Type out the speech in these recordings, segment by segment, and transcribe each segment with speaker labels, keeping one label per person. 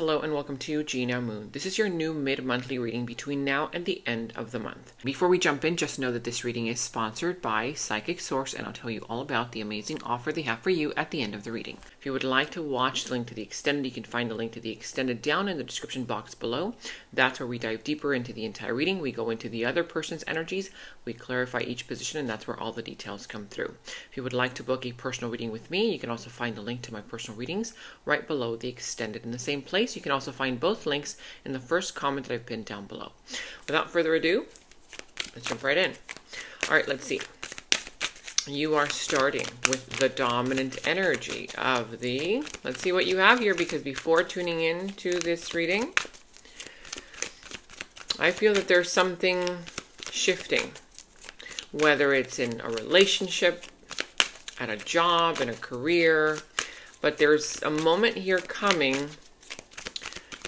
Speaker 1: Hello and welcome to Gina Moon. This is your new mid-monthly reading between now and the end of the month. Before we jump in, just know that this reading is sponsored by Psychic Source, and I'll tell you all about the amazing offer they have for you at the end of the reading. If you would like to watch the link to the extended, you can find the link to the extended down in the description box below. That's where we dive deeper into the entire reading. We go into the other person's energies, we clarify each position, and that's where all the details come through. If you would like to book a personal reading with me, you can also find the link to my personal readings right below the extended in the same place. You can also find both links in the first comment that I've pinned down below. Without further ado, let's jump right in. All right, let's see. You are starting with the dominant energy of the, let's see what you have here, because before tuning in to this reading, I feel that there's something shifting, whether it's in a relationship, at a job, in a career, but there's a moment here coming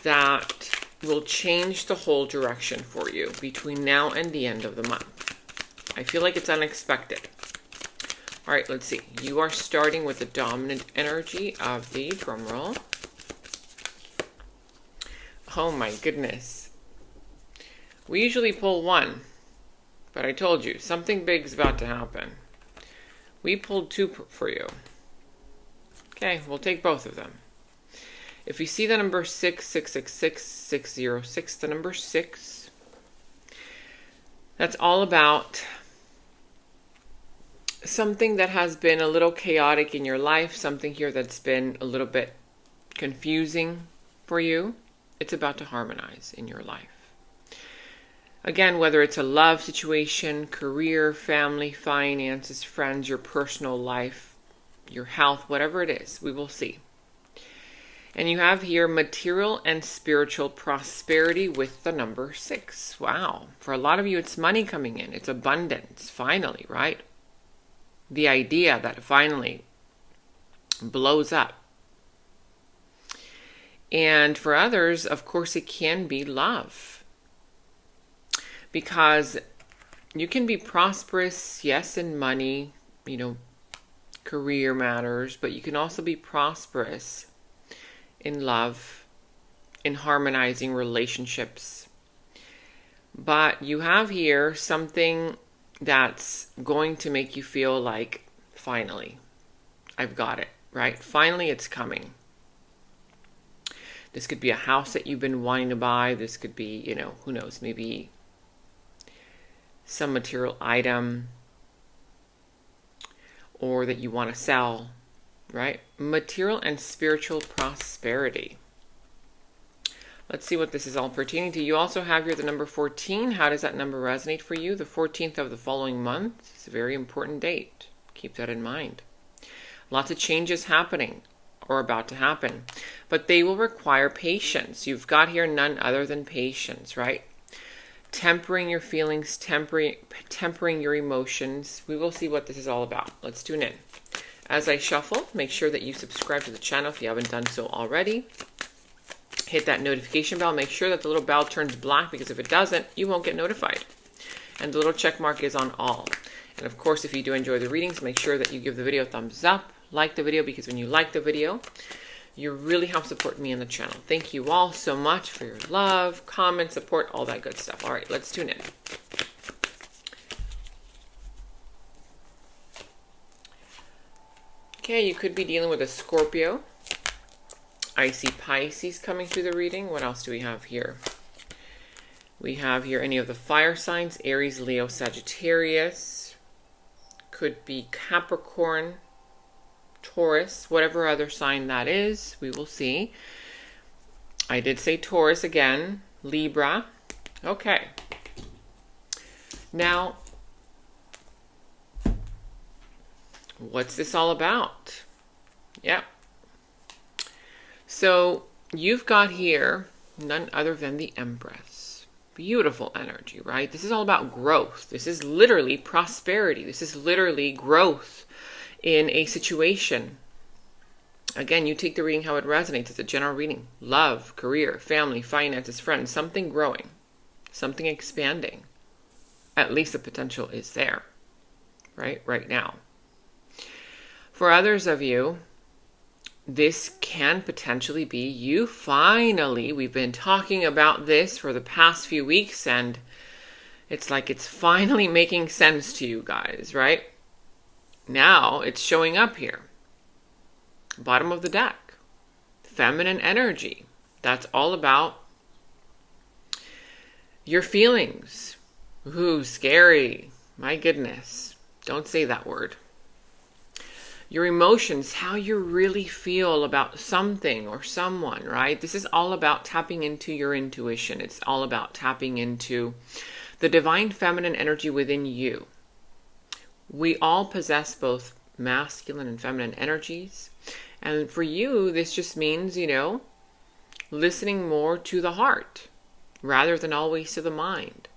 Speaker 1: that will change the whole direction for you between now and the end of the month. I feel like it's unexpected. All right, let's see. You are starting with the dominant energy of the drum roll. Oh my goodness. We usually pull one, but I told you something big's about to happen. We pulled two for you. Okay, we'll take both of them. If you see the number 666, 606, the number 6, that's all about something that has been a little chaotic in your life, something here that's been a little bit confusing for you. It's about to harmonize in your life. Again, whether it's a love situation, career, family, finances, friends, your personal life, your health, whatever it is, we will see. And you have here material and spiritual prosperity with the number 6. Wow. For a lot of you, it's money coming in. It's abundance, finally, right? The idea that finally blows up. And for others, of course, it can be love. Because you can be prosperous, yes, in money, career matters, but you can also be prosperous in love, in harmonizing relationships. But you have here something that's going to make you feel like, finally, I've got it, right? Finally, it's coming. This could be a house that you've been wanting to buy. This could be, who knows, maybe some material item or that you want to sell. Right? Material and spiritual prosperity. Let's see what this is all pertaining to. You also have here the number 14. How does that number resonate for you? The 14th of the following month. It's a very important date. Keep that in mind. Lots of changes happening or about to happen, but they will require patience. You've got here none other than patience, right? Tempering your feelings, tempering your emotions. We will see what this is all about. Let's tune in. As I shuffle, make sure that you subscribe to the channel if you haven't done so already. Hit that notification bell. Make sure that the little bell turns black, because if it doesn't, you won't get notified. And the little check mark is on all. And of course, if you do enjoy the readings, make sure that you give the video a thumbs up. Like the video, because when you like the video, you really help support me and the channel. Thank you all so much for your love, comment, support, all that good stuff. All right, let's tune in. Okay, you could be dealing with a Scorpio. I see Pisces coming through the reading. What else do we have here? We have here any of the fire signs, Aries, Leo, Sagittarius. Could be Capricorn, Taurus, whatever other sign that is. We will see. I did say Taurus again. Libra. Okay. Now, what's this all about? Yeah. So you've got here none other than the Empress. Beautiful energy, right? This is all about growth. This is literally prosperity. This is literally growth in a situation. Again, you take the reading how it resonates. It's a general reading. Love, career, family, finances, friends, something growing, something expanding. At least the potential is there, right now. For others of you, this can potentially be you finally. We've been talking about this for the past few weeks, and it's like it's finally making sense to you guys, right? Now it's showing up here. Bottom of the deck. Feminine energy. That's all about your feelings. Ooh, scary. My goodness. Don't say that word. Your emotions, how you really feel about something or someone, right? This is all about tapping into your intuition. It's all about tapping into the divine feminine energy within you. We all possess both masculine and feminine energies. And for you, this just means, listening more to the heart rather than always to the mind.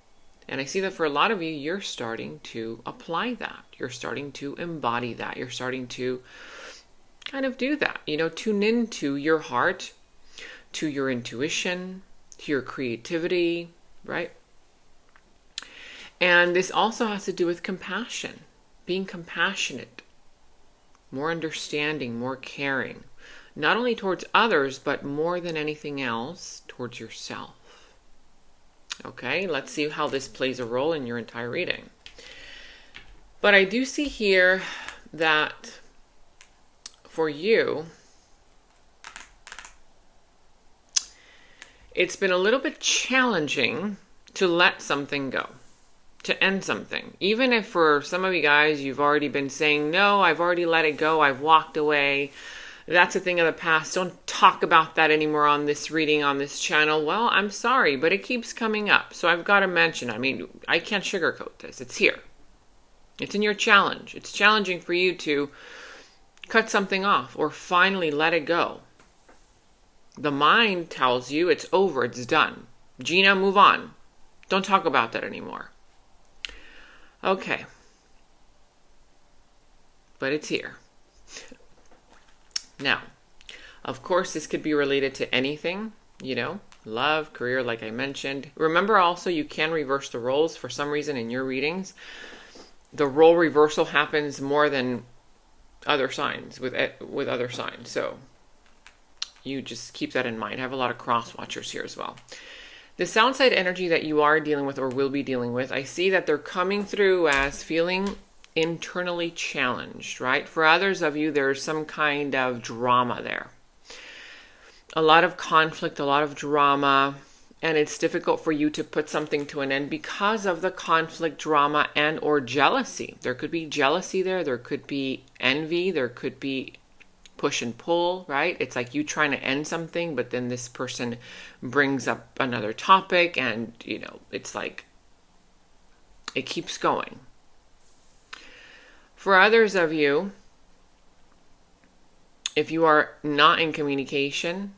Speaker 1: And I see that for a lot of you, you're starting to apply that. You're starting to embody that. You're starting to kind of do that. Tune into your heart, to your intuition, to your creativity, right? And this also has to do with compassion, being compassionate, more understanding, more caring, not only towards others, but more than anything else, towards yourself. Okay, let's see how this plays a role in your entire reading. But I do see here that for you, it's been a little bit challenging to let something go, to end something. Even if for some of you guys, you've already been saying, no, I've already let it go, I've walked away. That's a thing of the past. Don't talk about that anymore on this reading, on this channel. Well, I'm sorry, but it keeps coming up. So I've got to mention, I can't sugarcoat this. It's here. It's in your challenge. It's challenging for you to cut something off or finally let it go. The mind tells you it's over, it's done. Gina, move on. Don't talk about that anymore. Okay. But it's here. Now, of course, this could be related to anything, love, career, like I mentioned. Remember also, you can reverse the roles. For some reason in your readings, the role reversal happens more than other signs, with other signs. So you just keep that in mind. I have a lot of cross watchers here as well. The sound side energy that you are dealing with or will be dealing with, I see that they're coming through as feeling internally challenged, right? For others of you, there's some kind of drama there. A lot of conflict, a lot of drama, and it's difficult for you to put something to an end because of the conflict, drama, and or jealousy. There could be jealousy there could be envy, there could be push and pull, right? It's like you trying to end something, but then this person brings up another topic, and it's like it keeps going. For others of you, if you are not in communication,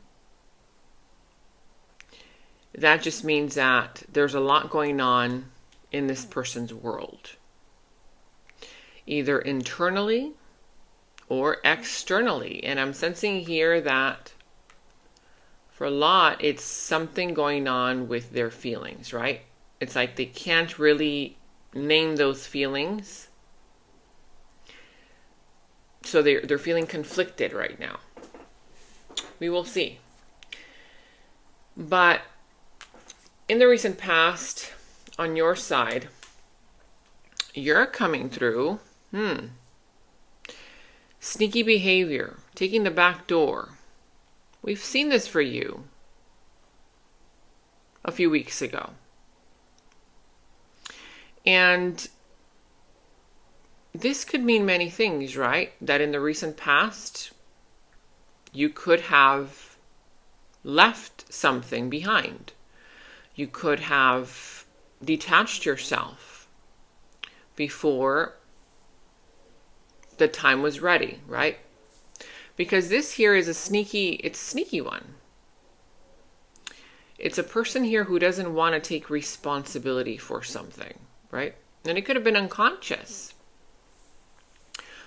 Speaker 1: that just means that there's a lot going on in this person's world, either internally or externally. And I'm sensing here that for a lot, it's something going on with their feelings, right? It's like they can't really name those feelings. So they're feeling conflicted right now. We will see. But in the recent past, on your side, you're coming through sneaky behavior, taking the back door. We've seen this for you a few weeks ago. And this could mean many things, right? That in the recent past, you could have left something behind. You could have detached yourself before the time was ready, right? Because this here is a sneaky one. It's a person here who doesn't want to take responsibility for something, right? And it could have been unconscious.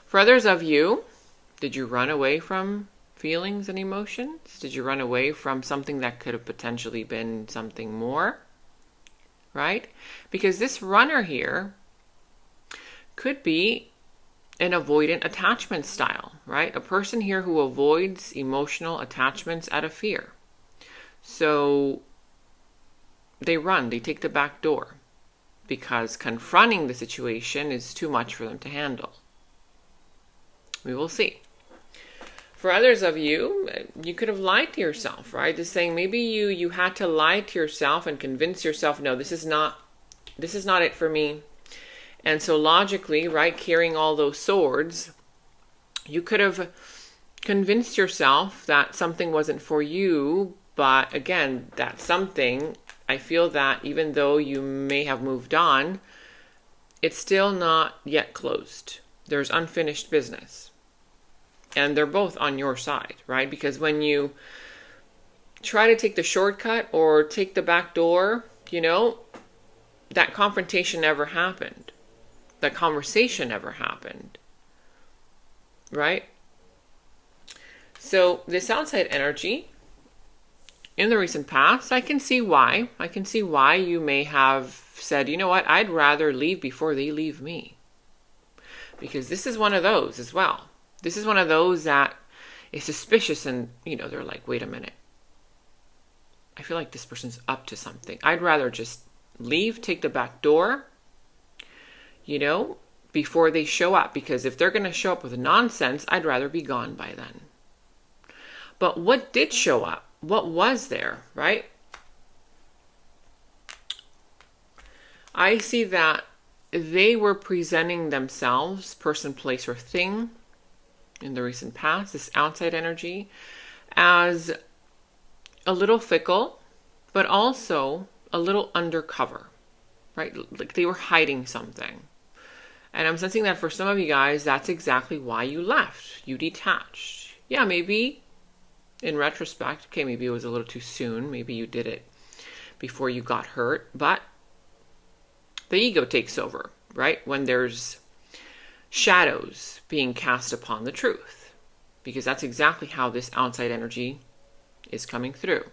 Speaker 1: For others of you, did you run away from feelings and emotions? Did you run away from something that could have potentially been something more? Right? Because this runner here could be an avoidant attachment style, right? A person here who avoids emotional attachments out of fear. So they run, they take the back door because confronting the situation is too much for them to handle. We will see. For others of you, you could have lied to yourself, right? Just saying maybe you had to lie to yourself and convince yourself, no, this is not it for me. And so logically, right, carrying all those swords, you could have convinced yourself that something wasn't for you. But again, that something, I feel that even though you may have moved on, it's still not yet closed. There's unfinished business. And they're both on your side, right? Because when you try to take the shortcut or take the back door, that confrontation never happened. That conversation never happened, right? So this outside energy, in the recent past, I can see why. I can see why you may have said, you know what, I'd rather leave before they leave me. Because this is one of those as well. This is one of those that is suspicious and, they're like, wait a minute. I feel like this person's up to something. I'd rather just leave, take the back door, before they show up. Because if they're going to show up with nonsense, I'd rather be gone by then. But what did show up? What was there, right? I see that they were presenting themselves, person, place, or thing, in the recent past, this outside energy, as a little fickle, but also a little undercover, right? Like they were hiding something. And I'm sensing that for some of you guys, that's exactly why you left. You detached. Yeah, maybe in retrospect, okay, maybe it was a little too soon. Maybe you did it before you got hurt. But the ego takes over, right? When there's shadows being cast upon the truth. Because that's exactly how this outside energy is coming through.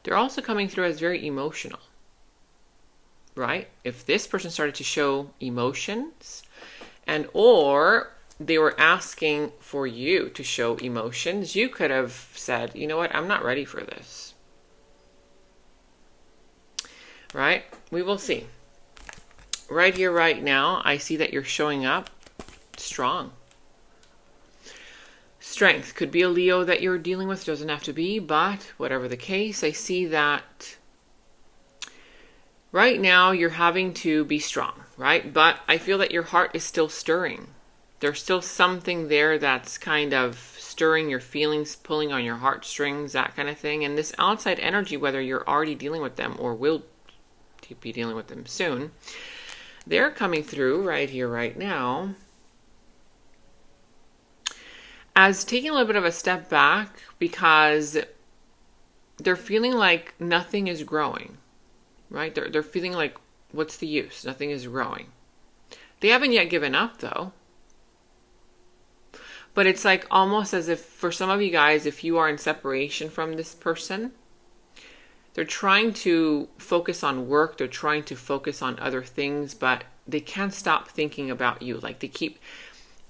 Speaker 1: They're also coming through as very emotional, right? If this person started to show emotions or they were asking for you to show emotions, you could have said, you know what, I'm not ready for this. Right? We will see. Right here, right now, I see that you're showing up strong. Strength. Could be a Leo that you're dealing with, doesn't have to be, but whatever the case, I see that right now you're having to be strong, right? But I feel that your heart is still stirring. There's still something there that's kind of stirring your feelings, pulling on your heartstrings, that kind of thing. And this outside energy, whether you're already dealing with them or will be dealing with them soon, they're coming through right here, right now, as taking a little bit of a step back because they're feeling like nothing is growing, right? They're feeling like, what's the use? Nothing is growing. They haven't yet given up, though. But it's like almost as if, for some of you guys, if you are in separation from this person, they're trying to focus on work, they're trying to focus on other things, but they can't stop thinking about you. Like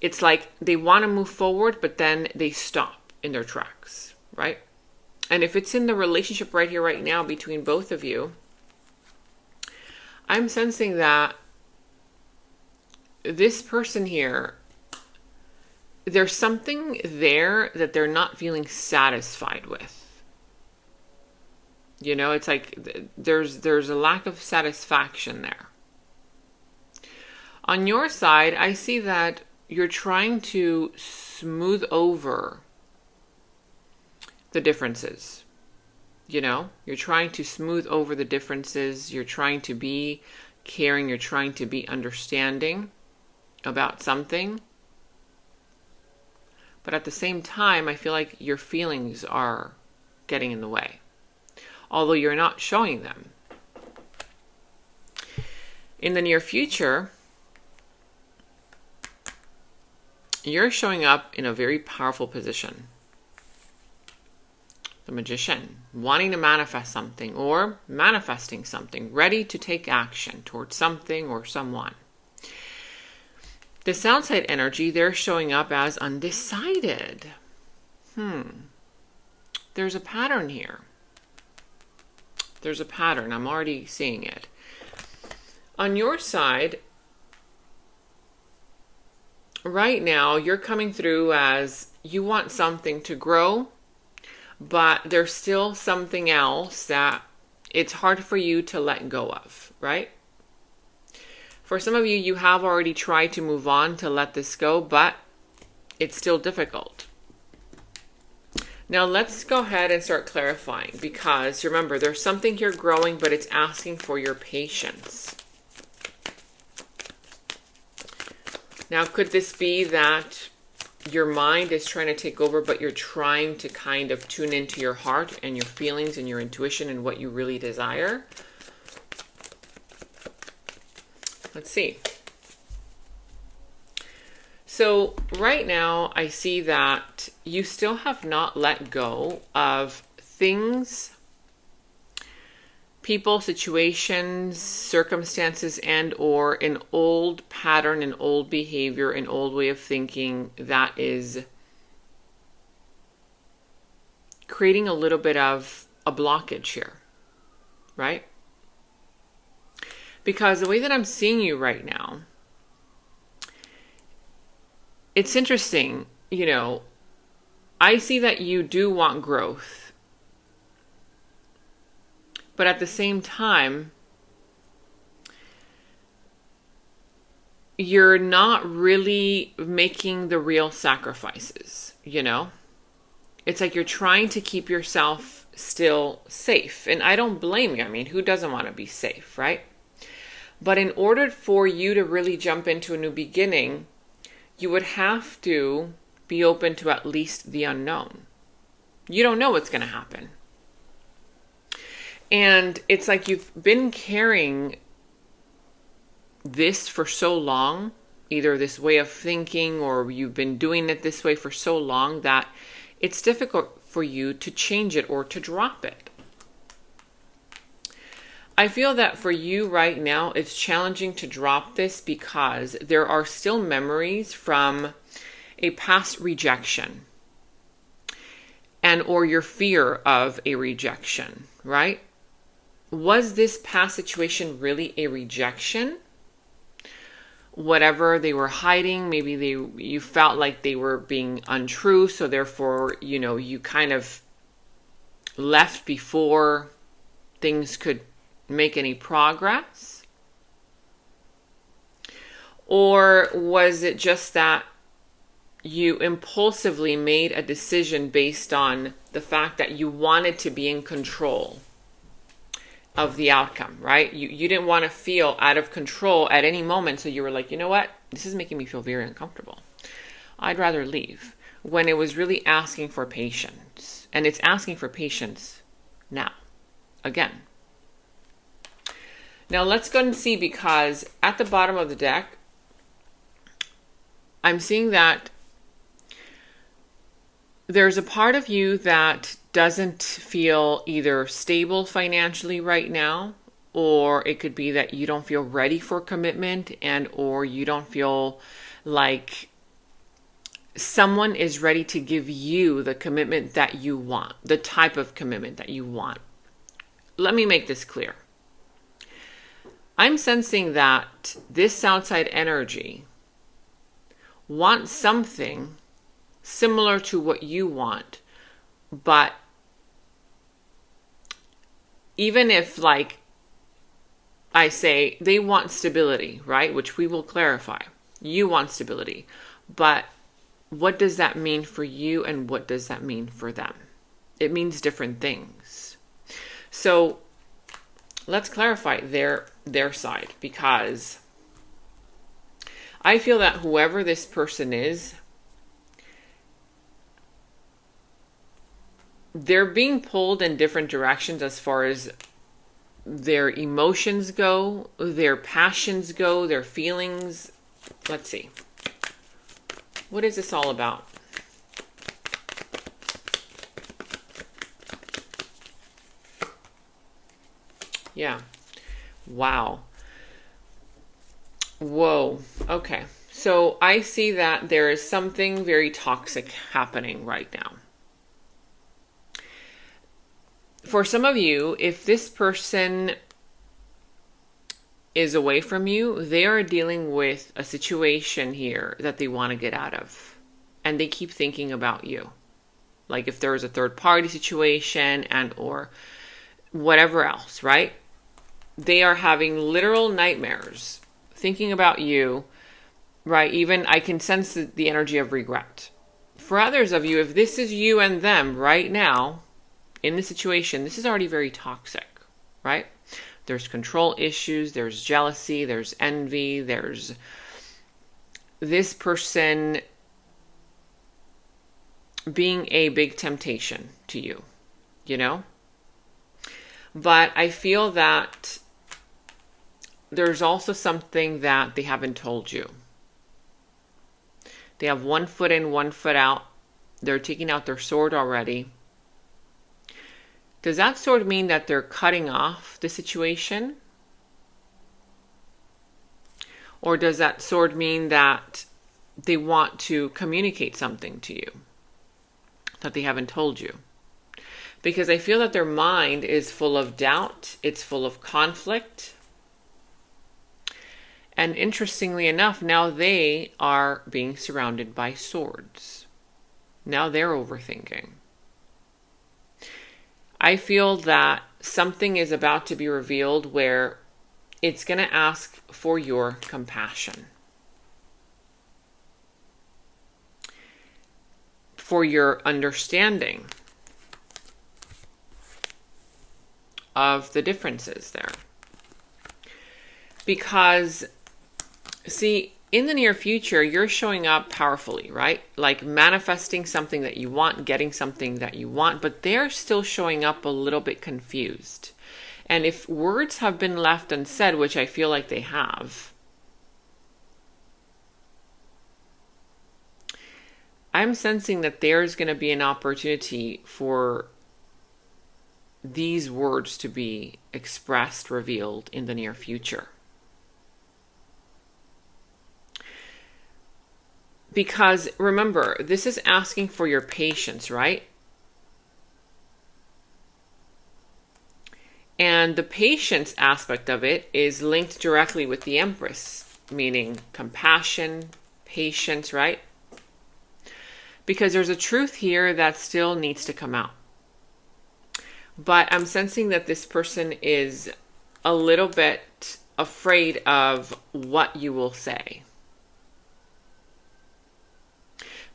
Speaker 1: it's like they want to move forward, but then they stop in their tracks, right? And if it's in the relationship right here, right now, between both of you, I'm sensing that this person here, there's something there that they're not feeling satisfied with. It's like there's a lack of satisfaction there. On your side, I see that you're trying to smooth over the differences. You're trying to smooth over the differences. You're trying to be caring. You're trying to be understanding about something. But at the same time, I feel like your feelings are getting in the way, although you're not showing them. In the near future, you're showing up in a very powerful position. The Magician, wanting to manifest something or manifesting something, ready to take action towards something or someone. The South Side energy, they're showing up as undecided. There's a pattern here. There's a pattern. I'm already seeing it. On your side, right now, you're coming through as you want something to grow, but there's still something else that it's hard for you to let go of, right? For some of you, you have already tried to move on to let this go, but it's still difficult. Now let's go ahead and start clarifying, because remember, there's something here growing, but it's asking for your patience. Now, could this be that your mind is trying to take over, but you're trying to kind of tune into your heart and your feelings and your intuition and what you really desire? Let's see. So right now, I see that you still have not let go of things, people, situations, circumstances, and or an old pattern, an old behavior, an old way of thinking that is creating a little bit of a blockage here, right? Because the way that I'm seeing you right now, it's interesting, you know, I see that you do want growth. But at the same time, you're not really making the real sacrifices, you know? It's like you're trying to keep yourself still safe. And I don't blame you. I mean, who doesn't want to be safe, right? But in order for you to really jump into a new beginning, you would have to be open to at least the unknown. You don't know what's going to happen. And it's like you've been carrying this for so long, either this way of thinking or you've been doing it this way for so long that it's difficult for you to change it or to drop it. I feel that for you right now, it's challenging to drop this because there are still memories from a past rejection and or your fear of a rejection, right? Was this past situation really a rejection? Whatever they were hiding, maybe you felt like they were being untrue, so therefore, you know, you kind of left before things could make any progress? Or was it just that you impulsively made a decision based on the fact that you wanted to be in control of the outcome, right? You didn't want to feel out of control at any moment, so you were like, you know what? This is making me feel very uncomfortable. I'd rather leave. When it was really asking for patience. And it's asking for patience now. Again. Now let's go and see, because at the bottom of the deck, I'm seeing that there's a part of you that doesn't feel either stable financially right now, or it could be that you don't feel ready for commitment and or you don't feel like someone is ready to give you the commitment that you want, the type of commitment that you want. Let me make this clear. I'm sensing that this outside energy wants something similar to what you want, but even if, like I say, they want stability, right? Which we will clarify. You want stability, but what does that mean for you and what does that mean for them? It means different things. So let's clarify their side, because I feel that whoever this person is, they're being pulled in different directions as far as their emotions go, their passions go, their feelings. Let's see. What is this all about? Yeah. Wow. Whoa. Okay. So I see that there is something very toxic happening right now. For some of you, if this person is away from you, they are dealing with a situation here that they want to get out of. And they keep thinking about you. Like if there is a third party situation and or whatever else, right? They are having literal nightmares thinking about you, right? Even I can sense the energy of regret. For others of you, if this is you and them right now in the situation, this is already very toxic, right? There's control issues, there's jealousy, there's envy, there's this person being a big temptation to you, you know? But I feel that there's also something that they haven't told you. They have one foot in, one foot out. They're taking out their sword already. Does that sword mean that they're cutting off the situation? Or does that sword mean that they want to communicate something to you that they haven't told you? Because I feel that their mind is full of doubt. It's full of conflict. And interestingly enough, now they are being surrounded by swords. Now they're overthinking. I feel that something is about to be revealed where it's going to ask for your compassion, for your understanding of the differences there. Because, see, in the near future, you're showing up powerfully, right? Like manifesting something that you want, getting something that you want, but they're still showing up a little bit confused. And if words have been left unsaid, which I feel like they have, I'm sensing that there's going to be an opportunity for these words to be expressed, revealed in the near future. Because remember, this is asking for your patience, right? And the patience aspect of it is linked directly with the Empress, meaning compassion, patience, right? Because there's a truth here that still needs to come out. But I'm sensing that this person is a little bit afraid of what you will say.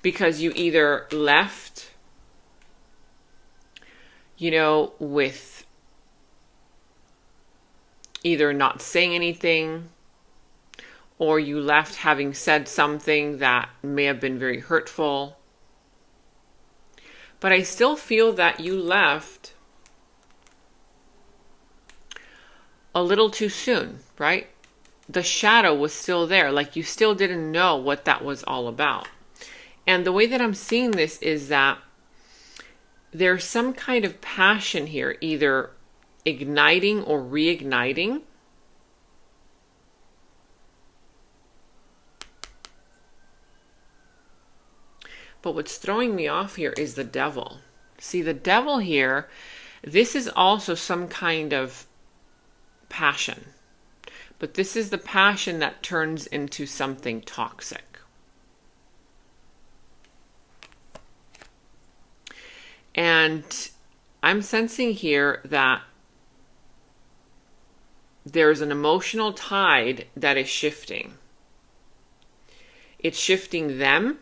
Speaker 1: Because you either left, with either not saying anything, or you left having said something that may have been very hurtful. But I still feel that you left a little too soon, right? The shadow was still there, like you still didn't know what that was all about. And the way that I'm seeing this is that there's some kind of passion here, either igniting or reigniting. But what's throwing me off here is the devil. See, the devil here, this is also some kind of passion. But this is the passion that turns into something toxic. And I'm sensing here that there's an emotional tide that is shifting. It's shifting them.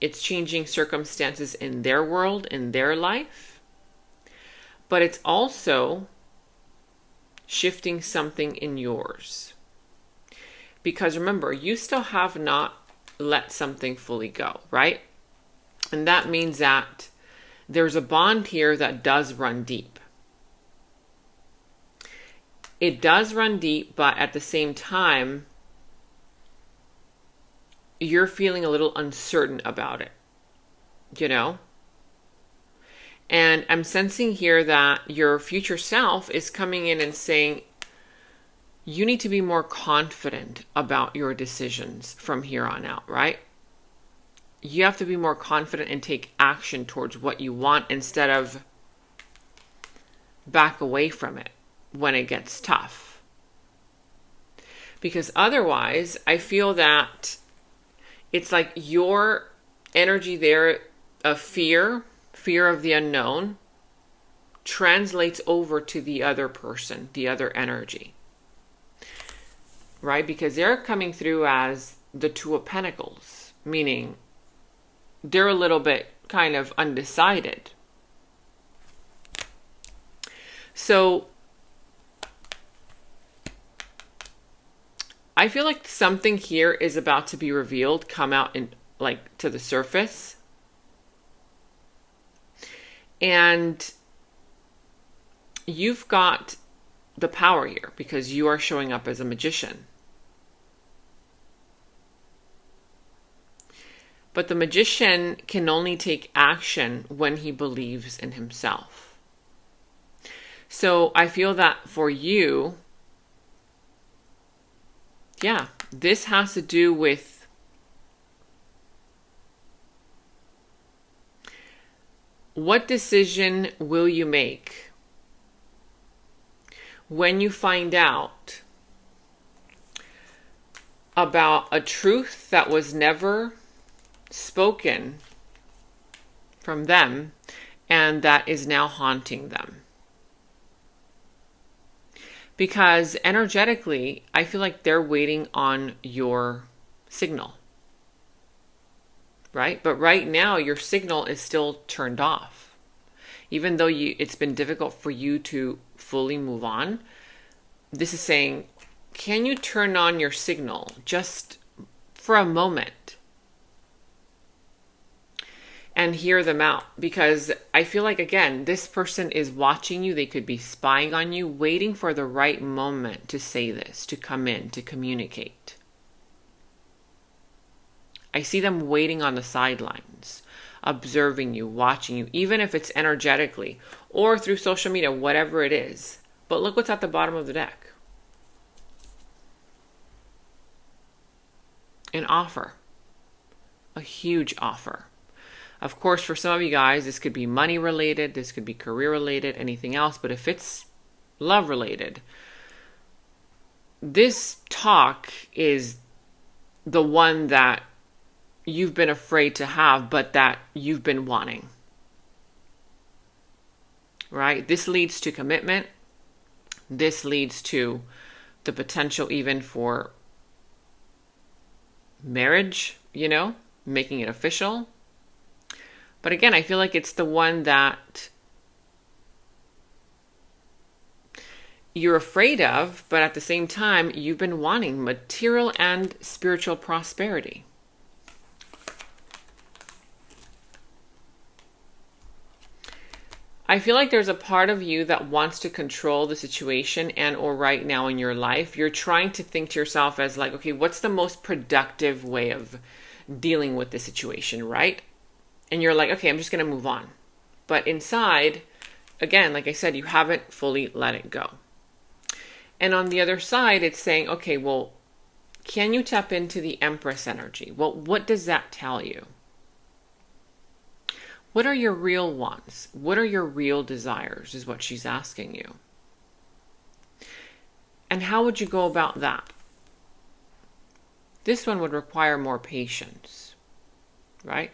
Speaker 1: It's changing circumstances in their world, in their life. But it's also shifting something in yours. Because remember, you still have not let something fully go, right? And that means that there's a bond here that does run deep. It does run deep, but at the same time, you're feeling a little uncertain about it, And I'm sensing here that your future self is coming in and saying, you need to be more confident about your decisions from here on out, right? You have to be more confident and take action towards what you want instead of back away from it when it gets tough. Because otherwise, I feel that it's like your energy there of fear of the unknown, translates over to the other person, the other energy. Right? Because they're coming through as the Two of Pentacles, meaning they're a little bit kind of undecided. So I feel like something here is about to be revealed, come out in like to the surface. And you've got the power here because you are showing up as a magician. But the magician can only take action when he believes in himself. So I feel that for you, yeah, this has to do with what decision will you make when you find out about a truth that was never spoken from them and that is now haunting them. Because energetically, I feel like they're waiting on your signal. Right? But right now, your signal is still turned off. Even though it's been difficult for you to fully move on, this is saying, can you turn on your signal just for a moment and hear them out? Because I feel like, again, this person is watching you. They could be spying on you, waiting for the right moment to say this, to come in, to communicate. I see them waiting on the sidelines, observing you, watching you, even if it's energetically or through social media, whatever it is. But look what's at the bottom of the deck. An offer. A huge offer. Of course, for some of you guys, this could be money related, this could be career related, anything else. But if it's love related, this talk is the one that you've been afraid to have, but that you've been wanting. Right? This leads to commitment. This leads to the potential even for marriage, making it official. But again, I feel like it's the one that you're afraid of, but at the same time, you've been wanting material and spiritual prosperity. I feel like there's a part of you that wants to control the situation and or right now in your life. You're trying to think to yourself as like, okay, what's the most productive way of dealing with the situation, right? And you're like, okay, I'm just going to move on. But inside, again, like I said, you haven't fully let it go. And on the other side, it's saying, okay, well, can you tap into the Empress energy? Well, what does that tell you? What are your real wants? What are your real desires is what she's asking you. And how would you go about that? This one would require more patience, right?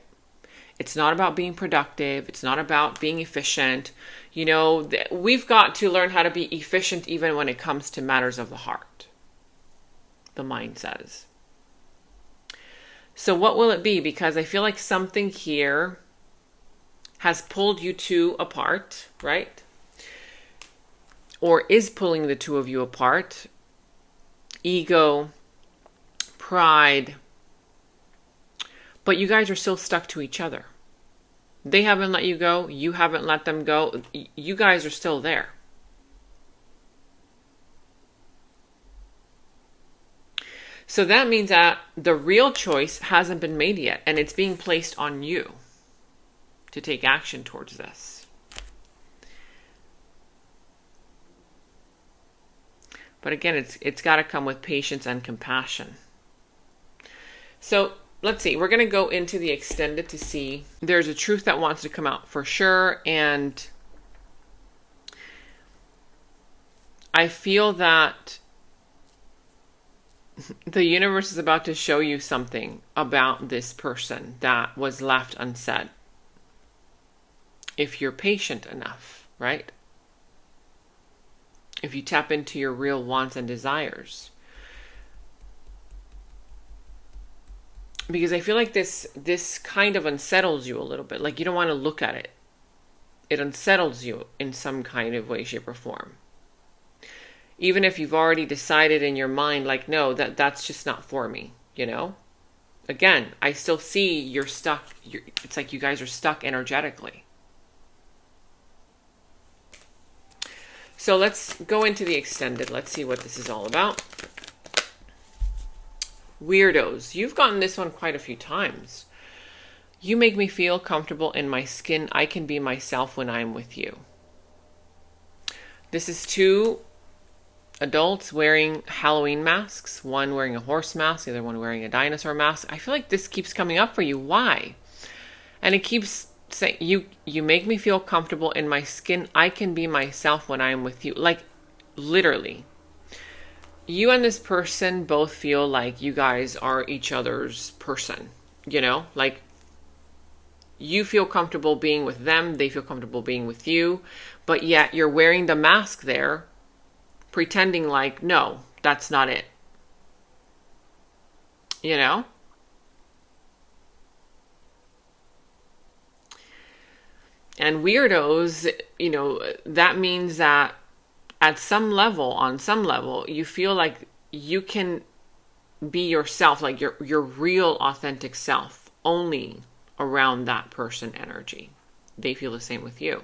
Speaker 1: It's not about being productive. It's not about being efficient. We've got to learn how to be efficient even when it comes to matters of the heart, the mind says. So what will it be? Because I feel like something here has pulled you two apart, right? Or is pulling the two of you apart. Ego, pride. But you guys are still stuck to each other. They haven't let you go. You haven't let them go. You guys are still there. So that means that the real choice hasn't been made yet, and it's being placed on you to take action towards this. But again, it's got to come with patience and compassion. So let's see. We're going to go into the extended to see there's a truth that wants to come out for sure. And I feel that the universe is about to show you something about this person that was left unsaid. If you're patient enough, right? If you tap into your real wants and desires. Because I feel like this kind of unsettles you a little bit. Like you don't want to look at it. It unsettles you in some kind of way, shape, or form. Even if you've already decided in your mind, like, no, that's just not for me, you know? Again, I still see you're stuck. It's like you guys are stuck energetically. So let's go into the extended. Let's see what this is all about. Weirdos. You've gotten this one quite a few times. You make me feel comfortable in my skin. I can be myself when I'm with you. This is two adults wearing Halloween masks. One wearing a horse mask, the other one wearing a dinosaur mask. I feel like this keeps coming up for you. Why? And it keeps saying, you make me feel comfortable in my skin. I can be myself when I'm with you. Like, literally. You and this person both feel like you guys are each other's person. You know? Like, you feel comfortable being with them. They feel comfortable being with you. But yet, you're wearing the mask there, pretending like, no, that's not it. You know? And weirdos, you know, that means that at some level, on some level, you feel like you can be yourself, like your real authentic self, only around that person energy. They feel the same with you.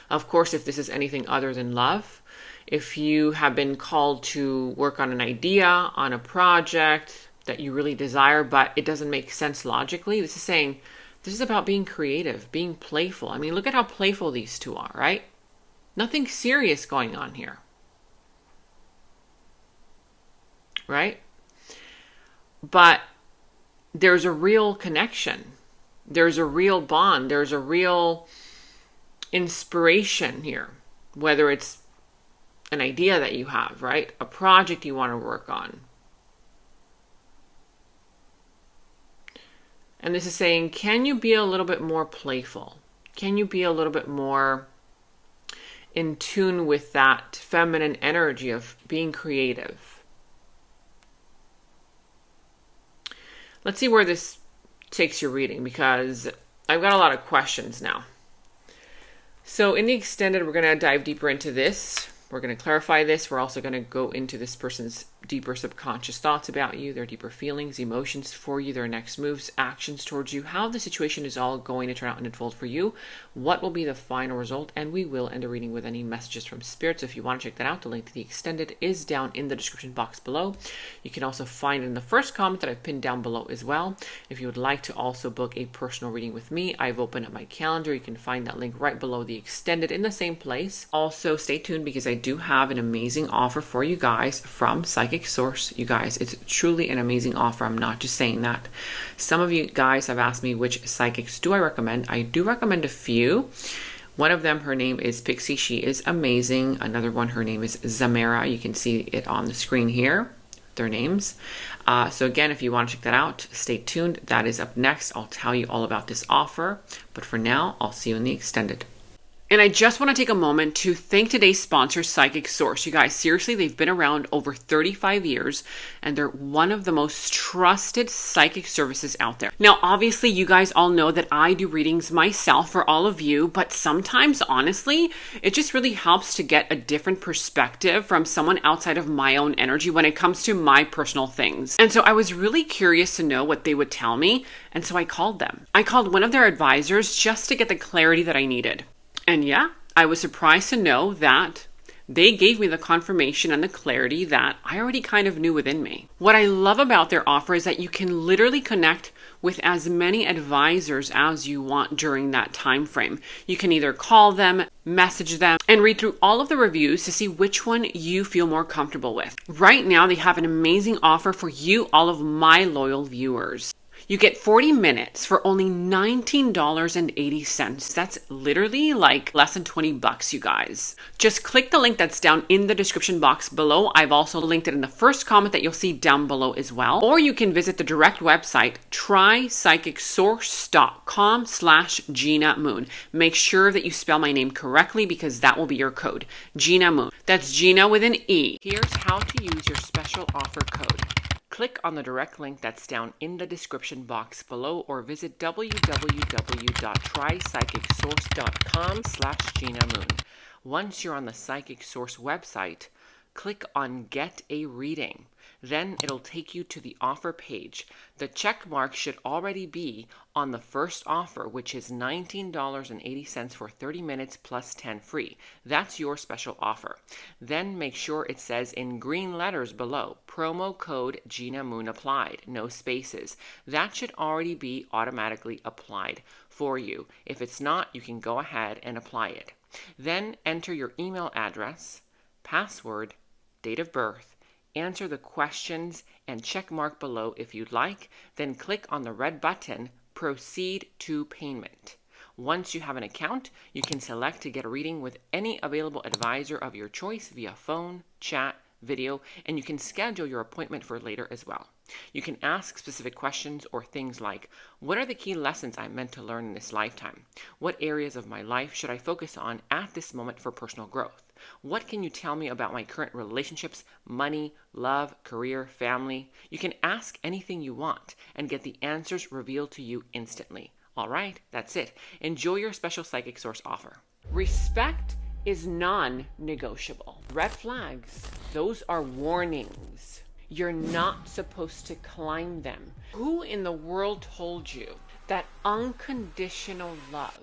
Speaker 1: Of course, if this is anything other than love, if you have been called to work on an idea, on a project that you really desire, but it doesn't make sense logically, this is saying, this is about being creative, being playful. I mean, look at how playful these two are, right? Nothing serious going on here. Right? But there's a real connection. There's a real bond. There's a real inspiration here. Whether it's an idea that you have, right? A project you want to work on. And this is saying, can you be a little bit more playful? Can you be a little bit more in tune with that feminine energy of being creative? Let's see where this takes your reading, because I've got a lot of questions now. So in the extended, we're going to dive deeper into this. We're going to clarify this. We're also going to go into this person's deeper subconscious thoughts about you, their deeper feelings, emotions for you, their next moves, actions towards you, how the situation is all going to turn out and unfold for you, what will be the final result, and we will end the reading with any messages from Spirit. So if you want to check that out, the link to the extended is down in the description box below. You can also find it in the first comment that I've pinned down below as well. If you would like to also book a personal reading with me, I've opened up my calendar. You can find that link right below the extended in the same place. Also, stay tuned because I do have an amazing offer for you guys from Psychic Source. You guys, it's truly an amazing offer. I'm not just saying that. Some of you guys have asked me which psychics do I recommend. I do recommend a few. One of them, her name is Pixie. She is amazing. Another one, her name is Zamara. You can see it on the screen here, their names. So again, if you want to check that out, stay tuned. That is up next. I'll tell you all about this offer. But for now, I'll see you in the extended. And I just want to take a moment to thank today's sponsor, Psychic Source. You guys, seriously, they've been around over 35 years, and they're one of the most trusted psychic services out there. Now, obviously, you guys all know that I do readings myself for all of you, but sometimes, honestly, it just really helps to get a different perspective from someone outside of my own energy when it comes to my personal things. And so I was really curious to know what they would tell me, and so I called them. I called one of their advisors just to get the clarity that I needed. And yeah, I was surprised to know that they gave me the confirmation and the clarity that I already kind of knew within me. What I love about their offer is that you can literally connect
Speaker 2: with as many advisors as you want during that time frame. You can either call them, message them, and read through all of the reviews to see which one you feel more comfortable with. Right now, they have an amazing offer for you, all of my loyal viewers. You get 40 minutes for only $19.80. That's literally like less than 20 bucks, you guys. Just click the link that's down in the description box below. I've also linked it in the first comment that you'll see down below as well. Or you can visit the direct website, trypsychicsource.com/Gina Moon. Make sure that you spell my name correctly because that will be your code, Gina Moon. That's Gina with an E. Here's how to use your special offer code. Click on the direct link that's down in the description box below or visit www.trypsychicsource.com/Gina Moon. Once you're on the Psychic Source website, click on Get a Reading. Then it'll take you to the offer page. The check mark should already be on the first offer, which is $19.80 for 30 minutes plus 10 free. That's your special offer. Then make sure it says in green letters below, promo code Gina Moon applied, no spaces. That should already be automatically applied for you. If it's not, you can go ahead and apply it. Then enter your email address, password, date of birth, answer the questions and check mark below if you'd like, then click on the red button, Proceed to Payment. Once you have an account, you can select to get a reading with any available advisor of your choice via phone, chat, video, and you can schedule your appointment for later as well. You can ask specific questions or things like, what are the key lessons I'm meant to learn in this lifetime? What areas of my life should I focus on at this moment for personal growth? What can you tell me about my current relationships, money, love, career, family? You can ask anything you want and get the answers revealed to you instantly. All right, that's it. Enjoy your special Psychic Source offer. Respect is non-negotiable. Red flags, those are warnings. You're not supposed to climb them. Who in the world told you that unconditional love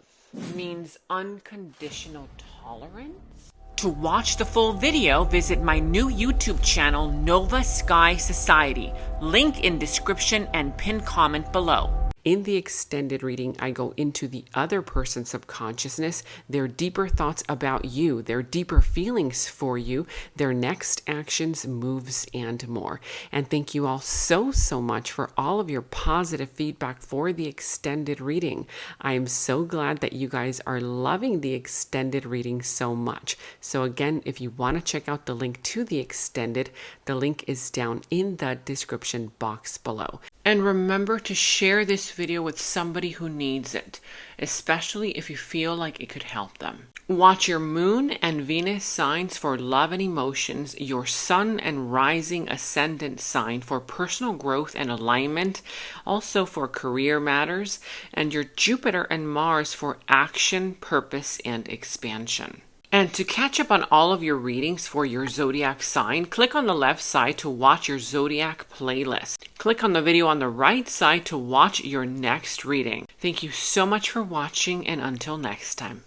Speaker 2: means unconditional tolerance? To watch the full video, visit my new YouTube channel, Nova Sky Society. Link in description and pinned comment below. In the extended reading, I go into the other person's subconsciousness, their deeper thoughts about you, their deeper feelings for you, their next actions, moves, and more. And thank you all so much for all of your positive feedback for the extended reading. I am so glad that you guys are loving the extended reading so much. So again, if you want to check out the link to the extended, the link is down in the description box below. And remember to share this video with somebody who needs it, especially if you feel like it could help them. Watch your moon and Venus signs for love and emotions, your sun and rising ascendant sign for personal growth and alignment, also for career matters, and your Jupiter and Mars for action, purpose, and expansion. And to catch up on all of your readings for your zodiac sign, click on the left side to watch your zodiac playlist. Click on the video on the right side to watch your next reading. Thank you so much for watching, and until next time.